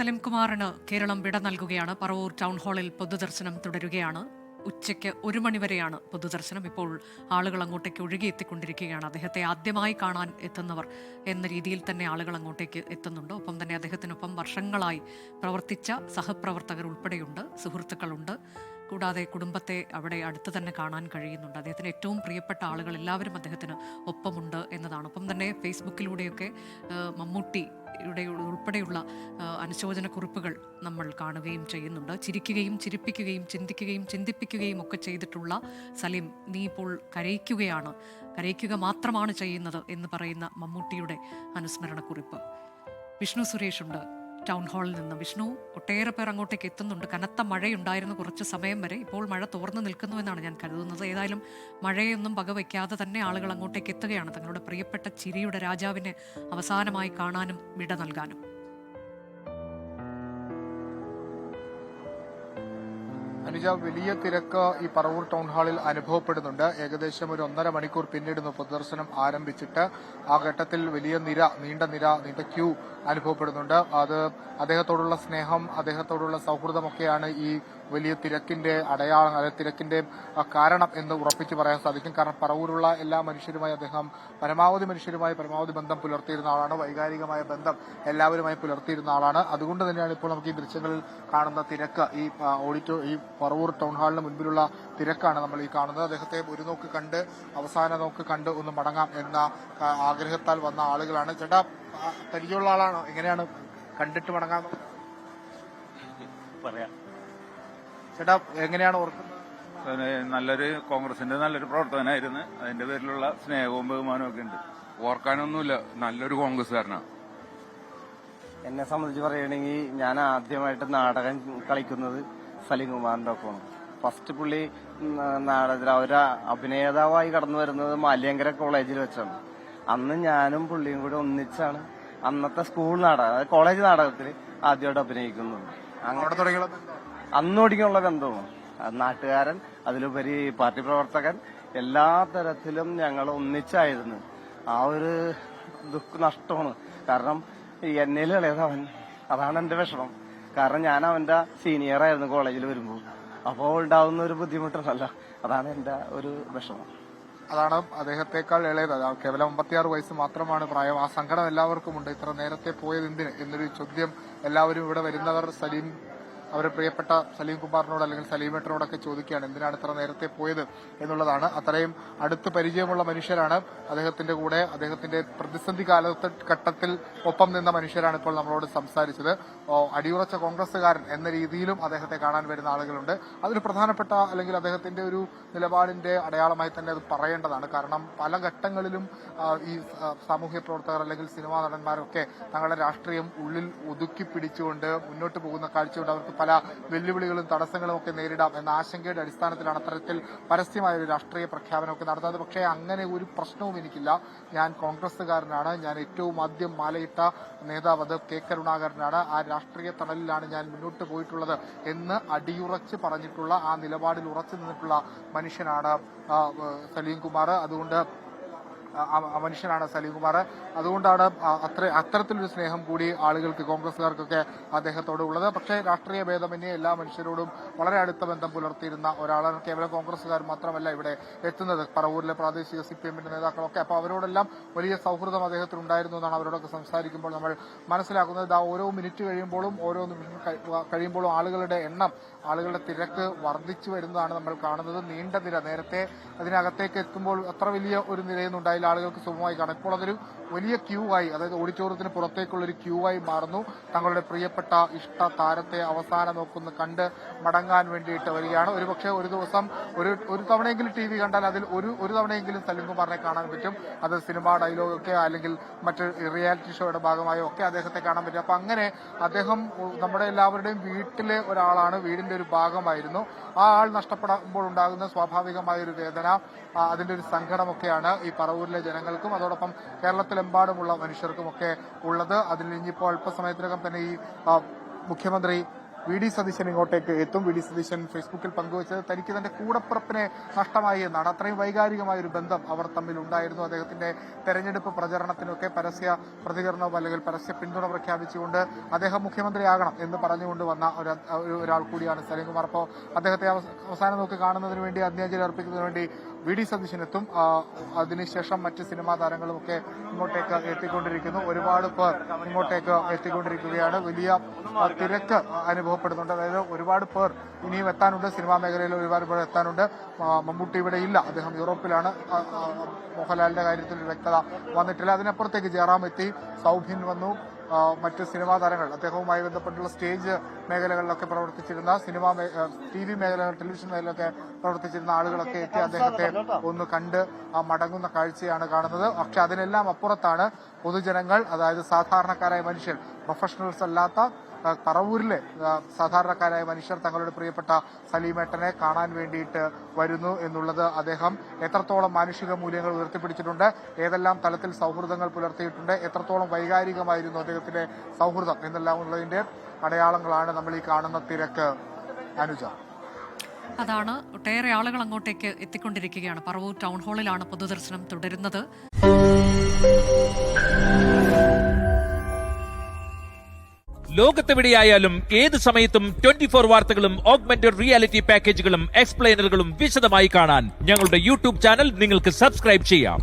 സലിംകുമാറിന് കേരളം വിട നൽകുകയാണ്. പറവൂർ ടൗൺ ഹാളിൽ പൊതുദർശനം തുടരുകയാണ്. ഉച്ചയ്ക്ക് 1 മണിവരെയാണ് പൊതുദർശനം. ഇപ്പോൾ ആളുകൾ അങ്ങോട്ടേക്ക് ഒഴുകിയെത്തിക്കൊണ്ടിരിക്കുകയാണ്. അദ്ദേഹത്തെ ആദ്യമായി കാണാൻ എത്തുന്നവർ എന്ന രീതിയിൽ തന്നെ ആളുകൾ അങ്ങോട്ടേക്ക് എത്തുന്നുണ്ട്. ഒപ്പം തന്നെ അദ്ദേഹത്തിനൊപ്പം വർഷങ്ങളായി പ്രവർത്തിച്ച സഹപ്രവർത്തകർ ഉൾപ്പെടെയുണ്ട്, സുഹൃത്തുക്കളുണ്ട്. കൂടാതെ കുടുംബത്തെ അവിടെ അടുത്ത് തന്നെ കാണാൻ കഴിയുന്നുണ്ട്. അദ്ദേഹത്തിന് ഏറ്റവും പ്രിയപ്പെട്ട ആളുകൾ എല്ലാവരും അദ്ദേഹത്തിന് ഒപ്പമുണ്ട് എന്നതാണ്. ഒപ്പം തന്നെ ഫേസ്ബുക്കിലൂടെയൊക്കെ മമ്മൂട്ടിയുടെ ഉൾപ്പെടെയുള്ള അനുശോചന കുറിപ്പുകൾ നമ്മൾ കാണുകയും ചെയ്യുന്നുണ്ട്. ചിരിക്കുകയും ചിരിപ്പിക്കുകയും ചിന്തിക്കുകയും ചിന്തിപ്പിക്കുകയും ഒക്കെ ചെയ്തിട്ടുള്ള സലീം, നീ ഇപ്പോൾ കരയിക്കുകയാണ്, കരയിക്കുക മാത്രമാണ് ചെയ്യുന്നത് എന്ന് പറയുന്ന മമ്മൂട്ടിയുടെ അനുസ്മരണ കുറിപ്പ്. വിഷ്ണു സുരേഷ് ഉണ്ട് ടൗൺ ഹാളിൽ നിന്ന്. വിഷ്ണു, ഒട്ടേറെ പേർ അങ്ങോട്ടേക്ക് എത്തുന്നുണ്ട്. കനത്ത മഴയുണ്ടായിരുന്നു കുറച്ച് സമയം വരെ. ഇപ്പോൾ മഴ തോർന്നു നിൽക്കുന്നുവെന്നാണ് ഞാൻ കരുതുന്നത്. ഏതായാലും മഴയൊന്നും വകവയ്ക്കാതെ തന്നെ ആളുകൾ അങ്ങോട്ടേക്ക് എത്തുകയാണ്, തങ്ങളുടെ പ്രിയപ്പെട്ട ചിരിയുടെ രാജാവിനെ അവസാനമായി കാണാനും വിട നൽകാനും. അനുജ, വലിയ തിരക്ക് ഈ പറവൂർ ടൗൺ ഹാളിൽ അനുഭവപ്പെടുന്നുണ്ട്. ഏകദേശം ഒരു 1.5 മണിക്കൂർ പിന്നിടുന്നു പൊതുദർശനം ആരംഭിച്ചിട്ട്. ആ ഘട്ടത്തിൽ വലിയ നീണ്ട ക്യൂ അനുഭവപ്പെടുന്നുണ്ട്. അത് അദ്ദേഹത്തോടുള്ള സ്നേഹം, അദ്ദേഹത്തോടുള്ള സൗഹൃദമൊക്കെയാണ് ഈ വലിയ തിരക്കിന്റെ അടയാളം, തിരക്കിന്റെ കാരണം എന്ന് ഉറപ്പിച്ചു പറയാൻ സാധിക്കും. കാരണം പറവൂരുള്ള എല്ലാ മനുഷ്യരുമായി അദ്ദേഹം പരമാവധി ബന്ധം പുലർത്തിയിരുന്ന ആളാണ്. വൈകാരികമായ ബന്ധം എല്ലാവരുമായി പുലർത്തിയിരുന്ന ആളാണ്. അതുകൊണ്ട് തന്നെയാണ് ഇപ്പോൾ നമുക്ക് ഈ ദൃശ്യങ്ങളിൽ കാണുന്ന തിരക്ക്, ഈ പറവൂർ ടൗൺ ഹാളിന് മുൻപിലുള്ള തിരക്കാണ് നമ്മൾ ഈ കാണുന്നത്. അദ്ദേഹത്തെ ഒരു നോക്ക് കണ്ട് അവസാന നോക്ക് കണ്ട് ഒന്ന് മടങ്ങാം എന്ന ആഗ്രഹത്താൽ വന്ന ആളുകളാണ്. ചേട്ടാ, പരിചയമുള്ള ആളാണോ? എങ്ങനെയാണ് കണ്ടിട്ട് മടങ്ങാൻ പറയാം? ചേട്ടാ, എങ്ങനെയാണ് ഓർക്കുന്നത്? നല്ലൊരു കോൺഗ്രസിന്റെ നല്ലൊരു പ്രവർത്തകനായിരുന്നു. അതിന്റെ പേരിലുള്ള സ്നേഹവും ബഹുമാനവും ഒക്കെ ഉണ്ട്. ഓർക്കാനൊന്നുമില്ല, നല്ലൊരു കോൺഗ്രസ്സുകാരനാണ്. എന്നെ സംബന്ധിച്ച് പറയുകയാണെങ്കിൽ ഞാൻ ആദ്യമായിട്ട് നാടകം കളിക്കുന്നത് സലീംകുമാറിന്റെ ഒപ്പമാണ്. ഫസ്റ്റ് പുള്ളി നാടകത്തിൽ ഒരു അഭിനേതാവായി കടന്നു വരുന്നത് മാലിയങ്കര കോളേജിൽ വെച്ചാണ്. അന്ന് ഞാനും പുള്ളിയും കൂടി ഒന്നിച്ചാണ് അന്നത്തെ സ്കൂൾ നാടകം, അതായത് കോളേജ് നാടകത്തിൽ ആദ്യമായിട്ട് അഭിനയിക്കുന്നത്. അന്ന് തുടങ്ങിയുള്ള ബന്ധവും നാട്ടുകാരൻ, അതിലുപരി പാർട്ടി പ്രവർത്തകൻ, എല്ലാ തരത്തിലും ഞങ്ങൾ ഒന്നിച്ചായിരുന്നു. ആ ഒരു നഷ്ടമാണ്. കാരണം എന്നേലും ഇളയത് അവൻ, അതാണ് എന്റെ വിഷമം. കാരണം ഞാൻ അവന്റെ സീനിയർ ആയിരുന്നു കോളേജിൽ വരുമ്പോൾ. അപ്പോൾ ഉണ്ടാവുന്ന ഒരു ബുദ്ധിമുട്ടുണ്ടല്ലോ, അതാണ് എന്റെ ഒരു വിഷമം. അതാണ് അദ്ദേഹത്തെക്കാൾ ഇളയത്. കേവലം 56 വയസ്സ് മാത്രമാണ് പ്രായം. ആ സങ്കടം എല്ലാവർക്കും ഉണ്ട്. ഇത്ര നേരത്തെ പോയത് എന്തിന് എന്നൊരു ചോദ്യം എല്ലാവരും ഇവിടെ വരുന്നവർ അവരുടെ പ്രിയപ്പെട്ട സലീംകുമാറിനോട് അല്ലെങ്കിൽ സലീമേട്ടനോടൊക്കെ ചോദിക്കുകയാണ്, എന്തിനാണ് ഇത്ര നേരത്തെ പോയത് എന്നുള്ളതാണ്. അത്രയും അടുത്ത് പരിചയമുള്ള മനുഷ്യരാണ്. അദ്ദേഹത്തിന്റെ കൂടെ, അദ്ദേഹത്തിന്റെ പ്രതിസന്ധി ഘട്ടത്തിൽ ഒപ്പം നിന്ന മനുഷ്യരാണ് ഇപ്പോൾ നമ്മളോട് സംസാരിച്ചത്. അടിയുറച്ച കോൺഗ്രസുകാരൻ എന്ന രീതിയിലും അദ്ദേഹത്തെ കാണാൻ വരുന്ന ആളുകളുണ്ട്. അതിൽ പ്രധാനപ്പെട്ട അല്ലെങ്കിൽ അദ്ദേഹത്തിന്റെ ഒരു നിലപാടിന്റെ അടയാളമായി തന്നെ അത് പറയേണ്ടതാണ്. കാരണം പല ഘട്ടങ്ങളിലും ഈ സാമൂഹ്യ പ്രവർത്തകർ അല്ലെങ്കിൽ സിനിമാ നടന്മാരൊക്കെ തങ്ങളുടെ രാഷ്ട്രീയം ഉള്ളിൽ ഒതുക്കി പിടിച്ചുകൊണ്ട് മുന്നോട്ട് പോകുന്ന കാഴ്ചയുണ്ട്. അവർക്ക് പല വെല്ലുവിളികളും തടസ്സങ്ങളും ഒക്കെ നേരിടാം എന്ന ആശങ്കയുടെ അടിസ്ഥാനത്തിലാണ് അത്തരത്തിൽ പരസ്യമായ ഒരു രാഷ്ട്രീയ പ്രഖ്യാപനമൊക്കെ നടത്തുന്നത്. പക്ഷേ അങ്ങനെ ഒരു പ്രശ്നവും എനിക്കില്ല, ഞാൻ കോൺഗ്രസുകാരനാണ്, ഞാൻ ഏറ്റവും ആദ്യം മാലയിട്ട നേതാവ് അത് കെ കരുണാകരനാണ്, ആ രാഷ്ട്രീയ തണലിലാണ് ഞാൻ മുന്നോട്ട് പോയിട്ടുള്ളത് എന്ന് അടിയുറച്ച് പറഞ്ഞിട്ടുള്ള, ആ നിലപാടിൽ ഉറച്ചു നിന്നിട്ടുള്ള മനുഷ്യനാണ് സലീംകുമാർ. അതുകൊണ്ടാണ് അത്തരത്തിലൊരു സ്നേഹം കൂടി ആളുകൾക്ക്, കോൺഗ്രസുകാർക്കൊക്കെ അദ്ദേഹത്തോട് ഉള്ളത്. പക്ഷേ രാഷ്ട്രീയ ഭേദമന്യേ എല്ലാ മനുഷ്യരോടും വളരെ അടുത്ത ബന്ധം പുലർത്തിയിരുന്ന ഒരാളാണ്. കേവലം കോൺഗ്രസുകാർ മാത്രമല്ല ഇവിടെ എത്തുന്നത്, പറവൂരിലെ പ്രാദേശിക CPM-ന്റെ നേതാക്കളൊക്കെ. അപ്പോൾ അവരോടെല്ലാം വലിയ സൗഹൃദം അദ്ദേഹത്തിന് ഉണ്ടായിരുന്നു എന്നാണ് അവരോടൊക്കെ സംസാരിക്കുമ്പോൾ നമ്മൾ മനസ്സിലാക്കുന്നത്. ഓരോ മിനിറ്റ് കഴിയുമ്പോഴും, ഓരോ നിമിഷം കഴിയുമ്പോഴും ആളുകളുടെ തിരക്ക് വർദ്ധിച്ചു വരുന്നതാണ് നമ്മൾ കാണുന്നത്. നീണ്ട നിര, നേരത്തെ അതിനകത്തേക്ക് എത്തുമ്പോൾ അത്ര വലിയ ഒരു നിരയൊന്നും ഉണ്ടായില്ല, ആളുകൾക്ക് സുഖമായി കാണാം. ഇപ്പോൾ അതൊരു വലിയ ക്യൂ ആയി, അതായത് ഓഡിറ്റോറിയത്തിന് പുറത്തേക്കുള്ളൊരു ക്യൂ ആയി മാറുന്നു. തങ്ങളുടെ പ്രിയപ്പെട്ട ഇഷ്ട താരത്തെ അവസാനം കണ്ട് മടങ്ങാൻ വേണ്ടിയിട്ട് വരികയാണ്. ഒരുപക്ഷെ ഒരു ദിവസം ഒരു തവണയെങ്കിലും TV കണ്ടാൽ അതിൽ ഒരു തവണയെങ്കിലും സലീംകുമാറിനെ കാണാൻ പറ്റും. അത് സിനിമ ഡയലോഗൊക്കെ അല്ലെങ്കിൽ മറ്റ് റിയാലിറ്റി ഷോയുടെ ഭാഗമായോ ഒക്കെ അദ്ദേഹത്തെ കാണാൻ പറ്റും. അപ്പൊ അങ്ങനെ അദ്ദേഹം നമ്മുടെ എല്ലാവരുടെയും വീട്ടിലെ ഒരാളാണ്, വീടിന്റെ ഒരു ഭാഗമായിരുന്നു. ആ ആൾ നഷ്ടപ്പെടുമ്പോൾ ഉണ്ടാകുന്ന സ്വാഭാവികമായ ഒരു വേദന, അതിന്റെ ഒരു സങ്കടമൊക്കെയാണ് ഈ പറവൂരിലെ ജനങ്ങൾക്കും അതോടൊപ്പം കേരളത്തിലെമ്പാടുമുള്ള മനുഷ്യർക്കുമൊക്കെ ഉള്ളത്. അതിൽ ഇനിയിപ്പോൾ അല്പസമയത്തിനകം തന്നെ ഈ മുഖ്യമന്ത്രി വി.ഡി. സതീശൻ ഇങ്ങോട്ടേക്ക് എത്തും. വി.ഡി. സതീശൻ ഫേസ്ബുക്കിൽ പങ്കുവച്ചത് തനിക്ക് തന്റെ കൂടപ്പിറപ്പിനെ നഷ്ടമായി എന്നാണ്. അത്രയും വൈകാരികമായ ഒരു ബന്ധം അവർ തമ്മിൽ ഉണ്ടായിരുന്നു. അദ്ദേഹത്തിന്റെ തെരഞ്ഞെടുപ്പ് പ്രചരണത്തിനൊക്കെ പരസ്യ പ്രതികരണവും അല്ലെങ്കിൽ പരസ്യ പിന്തുണ പ്രഖ്യാപിച്ചുകൊണ്ട് അദ്ദേഹം മുഖ്യമന്ത്രിയാകണം എന്ന് പറഞ്ഞുകൊണ്ട് വന്ന ഒരാൾ കൂടിയാണ് സലീം കുമാർ. അപ്പോൾ അദ്ദേഹത്തെ അവസാനം നോക്കി കാണുന്നതിന് വേണ്ടി അന്ത്യാഞ്ജലി അർപ്പിക്കുന്നതിന് വേണ്ടി വി.ഡി. സതീശൻ എത്തും. അതിനുശേഷം മറ്റ് സിനിമാ താരങ്ങളുമൊക്കെ ഇങ്ങോട്ടേക്ക് എത്തിക്കൊണ്ടിരിക്കുന്നു. ഒരുപാട് പേർ ഇങ്ങോട്ടേക്ക് എത്തിക്കൊണ്ടിരിക്കുകയാണ്. വലിയ തിരക്ക് അനുഭവപ്പെടുന്നുണ്ട്. അതായത് ഒരുപാട് പേർ ഇനിയും എത്താനുണ്ട്. സിനിമാ മേഖലയിൽ ഒരുപാട് പേർ എത്താനുണ്ട്. മമ്മൂട്ടി ഇവിടെ ഇല്ല, അദ്ദേഹം യൂറോപ്പിലാണ്. മോഹൻലാലിന്റെ കാര്യത്തിൽ ഒരു വ്യക്തത വന്നിട്ടില്ല. അതിനപ്പുറത്തേക്ക് ജയറാം എത്തി, സൗബിൻ വന്നു, മറ്റ് സിനിമാ താരങ്ങൾ അദ്ദേഹവുമായി ബന്ധപ്പെട്ടുള്ള സ്റ്റേജ് മേഖലകളിലൊക്കെ പ്രവർത്തിച്ചിരുന്ന TV മേഖലകൾ, ടെലിവിഷൻ മേഖലയിലൊക്കെ പ്രവർത്തിച്ചിരുന്ന ആളുകളൊക്കെ എത്തി അദ്ദേഹത്തെ ഒന്ന് കണ്ട് മടങ്ങുന്ന കാഴ്ചയാണ് കാണുന്നത്. പക്ഷെ അതിനെല്ലാം അപ്പുറത്താണ് പൊതുജനങ്ങൾ, അതായത് സാധാരണക്കാരായ മനുഷ്യർ, പ്രൊഫഷണൽസ് അല്ലാത്ത പറവൂരിലെ സാധാരണക്കാരായ മനുഷ്യർ തങ്ങളുടെ പ്രിയപ്പെട്ട സലീമേട്ടനെ കാണാൻ വേണ്ടിയിട്ട് വരുന്നു എന്നുള്ളത് അദ്ദേഹം എത്രത്തോളം മാനുഷിക മൂല്യങ്ങൾ ഉയർത്തിപ്പിടിച്ചിട്ടുണ്ട്, ഏതെല്ലാം തലത്തിൽ സൗഹൃദങ്ങൾ പുലർത്തിയിട്ടുണ്ട്, എത്രത്തോളം വൈകാരികമായിരുന്നു അദ്ദേഹത്തിന്റെ സൗഹൃദം എന്നെല്ലാം ഉള്ളതിന്റെ അടയാളങ്ങളാണ് നമ്മൾ ഈ കാണുന്ന തിരക്ക്. അനുജ, അതാണ് ഒട്ടേറെ ആളുകൾ അങ്ങോട്ടേക്ക് എത്തിക്കൊണ്ടിരിക്കുകയാണ്. പറവൂർ ടൗൺ ഹാളിലാണ് പൊതുദർശനം തുടരുന്നത്. ലോകത്തെവിടെയായാലും ഏത് സമയത്തും 24 വാർത്തകളും ഓഗ്മെന്റഡ് റിയാലിറ്റി പാക്കേജുകളും എക്സ്പ്ലെയിനറുകളും വിശദമായി കാണാൻ ഞങ്ങളുടെ യൂട്യൂബ് ചാനൽ നിങ്ങൾക്ക് സബ്സ്ക്രൈബ് ചെയ്യാം.